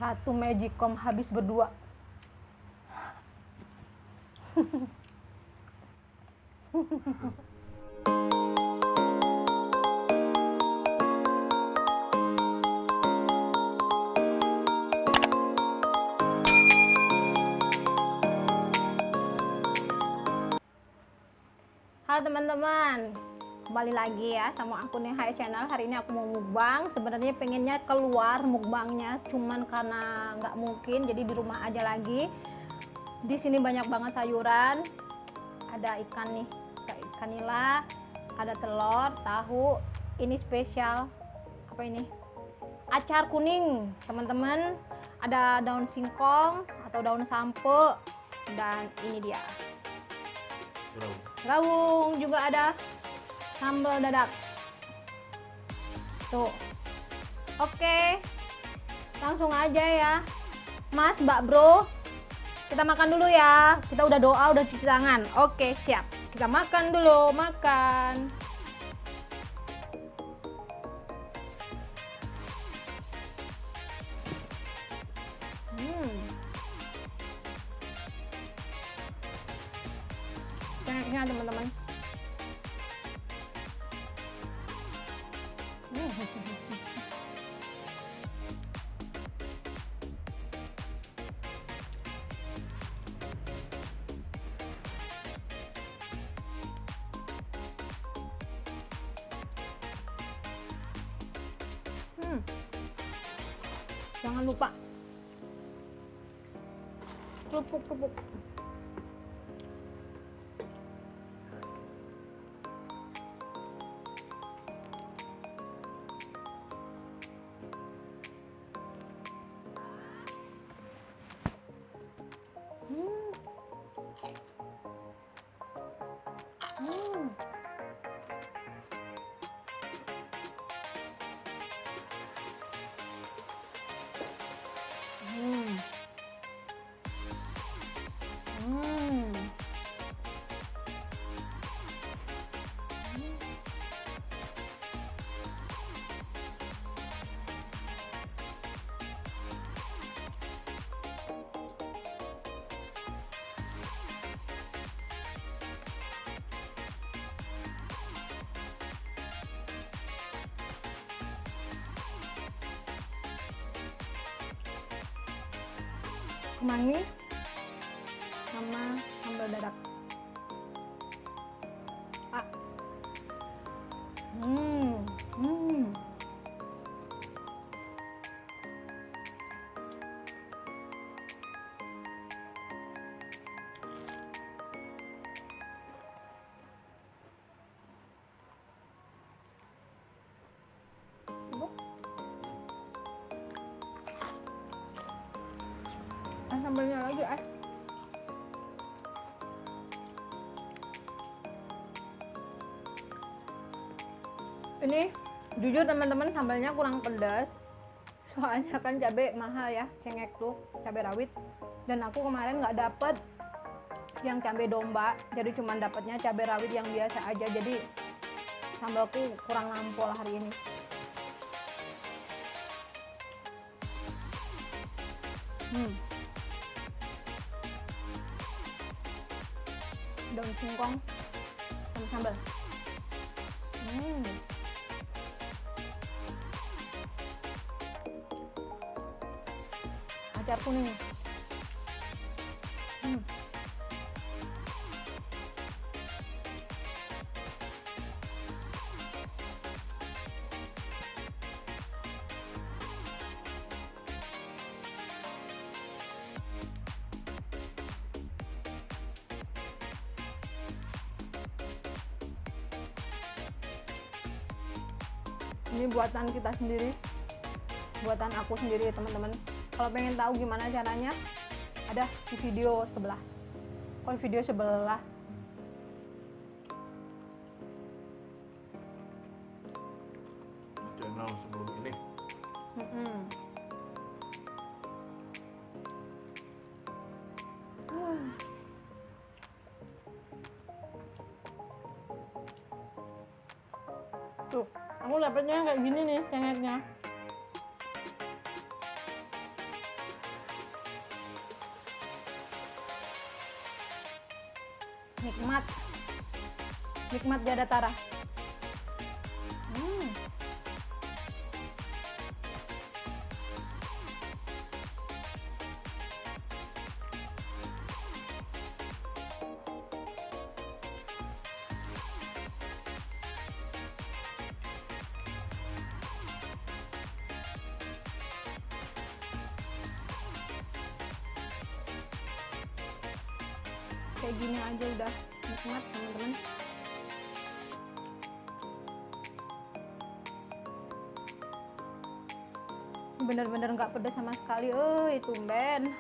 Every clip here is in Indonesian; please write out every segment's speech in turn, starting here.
Satu magicom habis berdua. Halo teman-teman, kembali lagi ya sama akunnya Hai Channel. Hari ini aku mau mukbang. Sebenarnya pengennya keluar mukbangnya, cuman karena nggak mungkin, jadi di rumah aja lagi. Di sini banyak banget sayuran, ada ikan nih, kayak ikan nila, ada telur, tahu. Ini spesial apa ini? Acar kuning, teman-teman. Ada daun singkong atau daun sampe, dan ini dia. Rawung juga ada, sambal dadak tuh. Oke, langsung aja ya Mas, Mbak, Bro, kita makan dulu ya. Kita udah doa, udah cuci tangan. Oke, siap, kita makan dulu. Makan. Enaknya teman-teman. Jangan lupa kerupuk. Manis sama sambal dadak. Sambalnya lagi ini jujur teman-teman, sambalnya kurang pedas soalnya kan cabai mahal ya, cengek tuh cabai rawit, dan aku kemarin nggak dapet yang cabai domba, jadi cuma dapatnya cabai rawit yang biasa aja, jadi sambalku kurang nampol hari ini. Daun singkong sama sambal. Acar kuning. Ini buatan kita sendiri, buatan aku sendiri teman-teman. Kalau pengen tahu gimana caranya, ada di video sebelah. Kalau video sebelah channel sebelum ini. Tuh, aku dapetnya kayak gini nih cengeknya. Nikmat, nikmat tiada tara. Kayak gini aja udah nikmat teman-teman. Bener-bener nggak pedas sama sekali, tumben.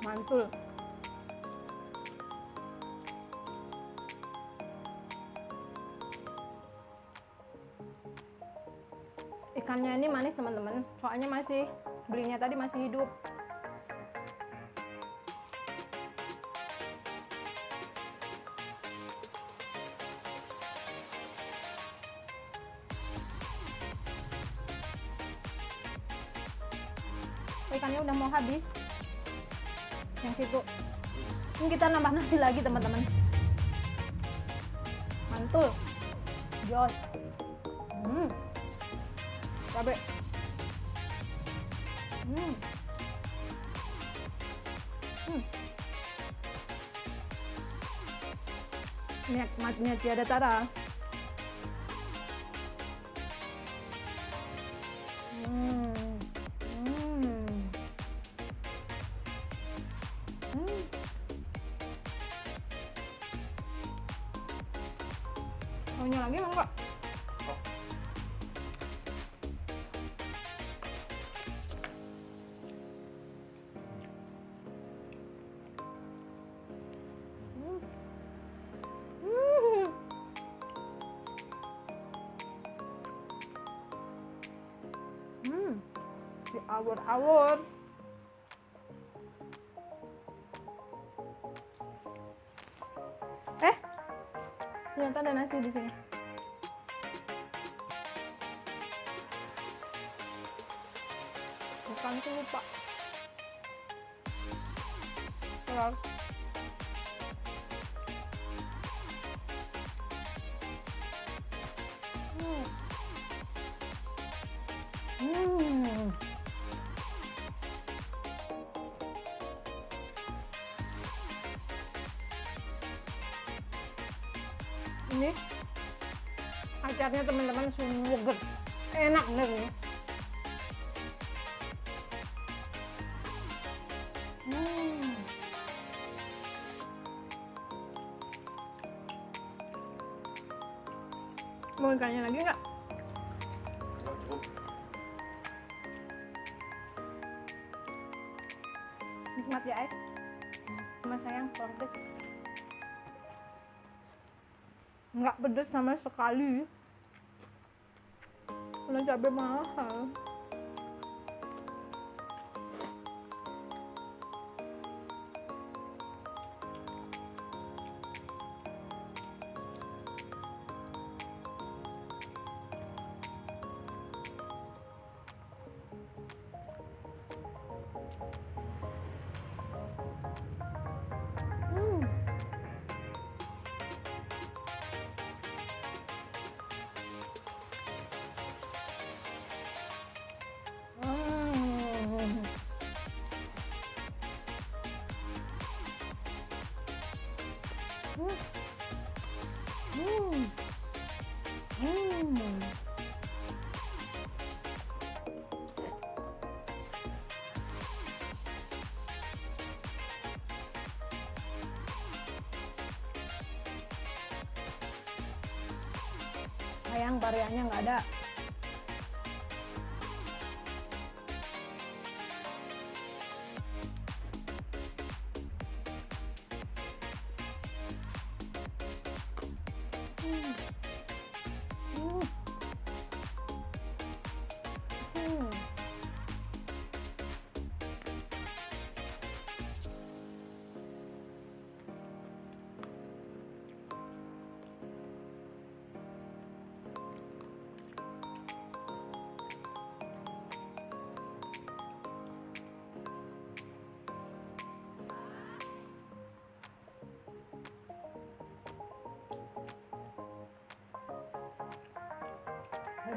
Mantul. Ikannya ini manis teman-teman, soalnya belinya tadi masih hidup. Ikannya udah mau habis yang situ. Ini kita nambah nasi lagi teman-teman. Mantul, jos. Cabe. Nikmatnya tiada tara. Maunya lagi enggak? Diawur-awur. Ternyata ada nasi di sini. Bukan sih, lupa. Telur. Ini acarnya teman-teman sungguh enak bener nih. Mau ikannya lagi nggak? Nikmat ya, sama sayang, kurang pedes. Nggak pedes sama sekali. Karena cabai mahal. Sayang variannya nggak ada.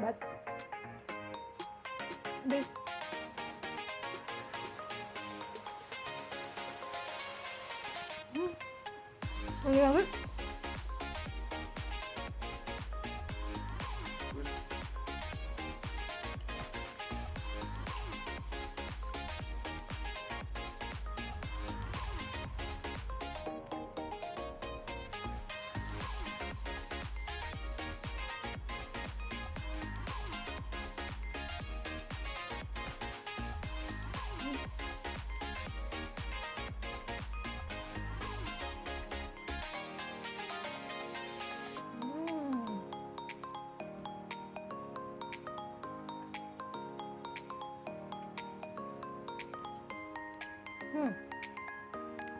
hebat. Habis. Ini habis.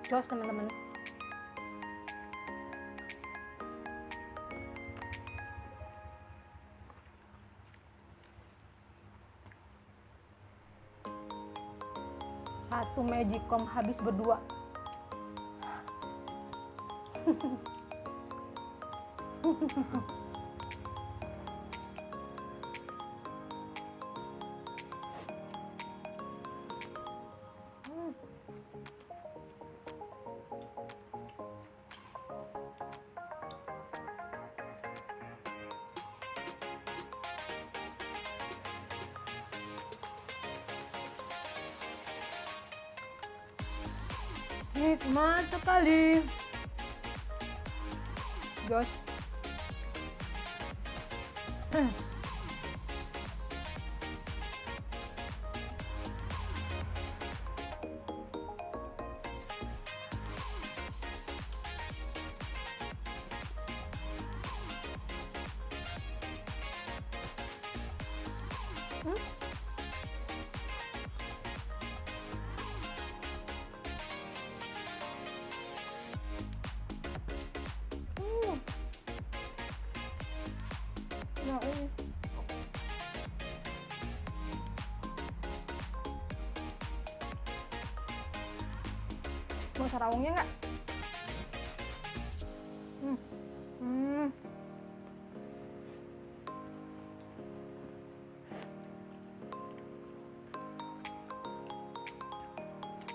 Jos teman-teman. Satu magicom habis berdua. Nikmat sekali. Jos. Nah, ini. Mau sarawungnya nggak?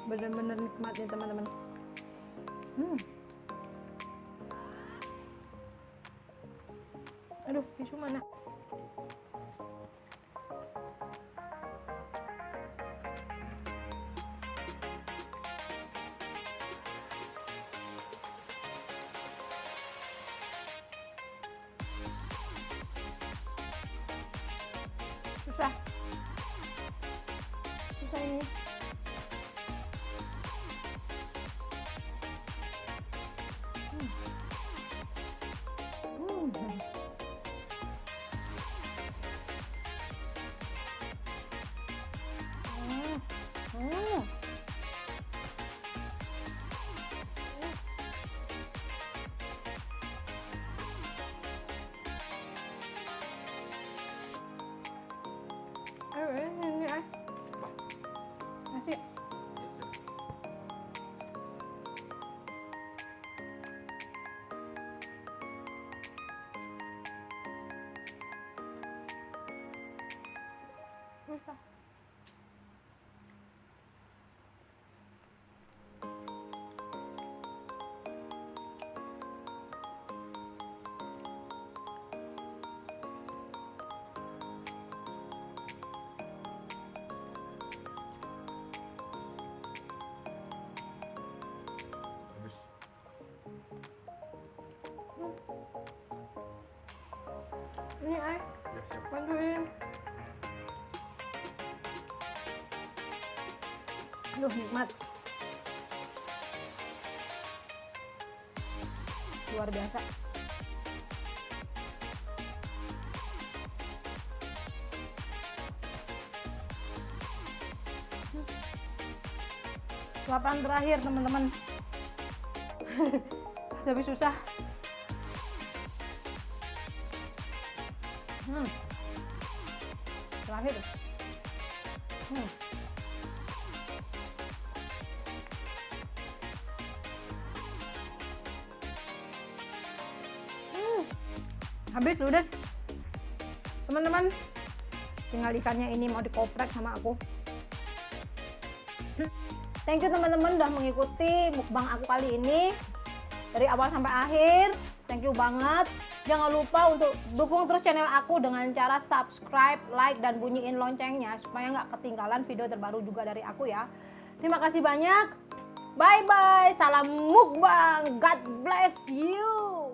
Bener-bener nikmatnya teman-teman. Aduh, tisu mana? Susah. Susah ini. Ayo ini nasi. Susah. Ini bantuin. Aduh, nikmat. Luar biasa. Suapan terakhir teman-teman. Tapi susah. Terakhir. Habis ludes. teman-teman. Tinggal ikannya ini mau dikoprek sama aku. Thank you teman-teman udah mengikuti mukbang aku kali ini dari awal sampai akhir. Thank you banget. Jangan lupa untuk dukung terus channel aku dengan cara subscribe, like, dan bunyiin loncengnya supaya nggak ketinggalan video terbaru juga dari aku ya. Terima kasih banyak. Bye bye. Salam mukbang. God bless you.